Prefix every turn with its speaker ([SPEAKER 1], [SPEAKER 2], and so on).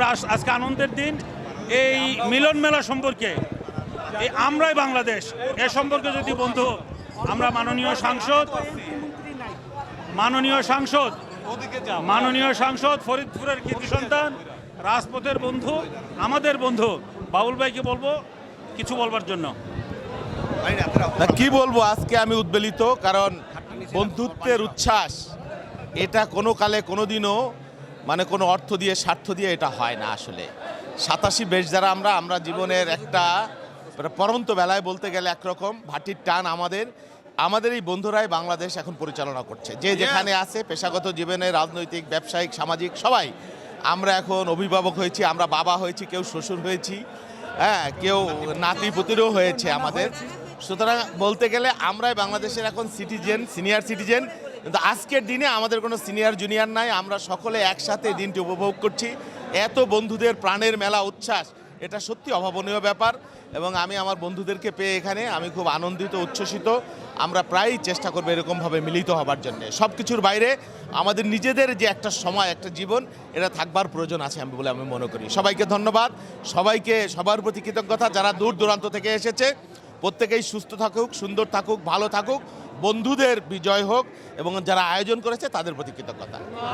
[SPEAKER 1] আমরা আজকে আনন্দের দিন। এই মিলন মেলা সম্পর্কে এই আমরাই বাংলাদেশ এ সম্পর্কে যদি বন্ধু আমরা মাননীয় সাংসদ ফরিদপুরের কৃতি সন্তান রাজপথের বন্ধু আমাদের বন্ধু বাবুল ভাইকে বলবো কিছু বলবার জন্য।
[SPEAKER 2] কি বলবো, আজকে আমি উদ্বেলিত, কারণ বন্ধুত্বের উচ্ছ্বাস এটা কোনো কালে কোনো দিনও মানে কোনো অর্থ দিয়ে স্বার্থ দিয়ে এটা হয় না। আসলে 87 বেশ যারা আমরা জীবনের একটা পরন্ত বেলায় বলতে গেলে একরকম ভাটির টান আমাদের এই বন্ধুরাই বাংলাদেশ এখন পরিচালনা করছে। যে যেখানে আছে পেশাগত জীবনে, রাজনৈতিক, ব্যবসায়িক, সামাজিক সবাই আমরা এখন অভিভাবক হয়েছি, আমরা বাবা হয়েছি, কেউ শ্বশুর হয়েছি, হ্যাঁ, কেউ নাতি পুতিরও হয়েছে আমাদের। সুতরাং বলতে গেলে আমরাই বাংলাদেশের এখন সিনিয়র সিটিজেন। কিন্তু আজকের দিনে আমাদের কোনো সিনিয়র জুনিয়র নাই, আমরা সকলে একসাথে দিনটি উপভোগ করছি। এত বন্ধুদের প্রাণের মেলা উচ্ছ্বাস, এটা সত্যি অভাবনীয় ব্যাপার। এবং আমি আমার বন্ধুদেরকে পেয়ে এখানে আমি খুব আনন্দিত, উচ্ছ্বসিত। আমরা প্রায়ই চেষ্টা করবো এরকমভাবে মিলিত হবার জন্যে। সব কিছুর বাইরে আমাদের নিজেদের যে একটা সময়, একটা জীবন, এটা থাকবার প্রয়োজন আছে বলে আমি মনে করি। সবাইকে ধন্যবাদ, সবাইকে সবার প্রতি কৃতজ্ঞতা। যারা দূর দূরান্ত থেকে এসেছে প্রত্যেকেই সুস্থ থাকুক, সুন্দর থাকুক, ভালো থাকুক, বন্ধুদের বিজয় হোক, এবং যারা আয়োজন করেছে তাদের প্রতি কৃতজ্ঞতা।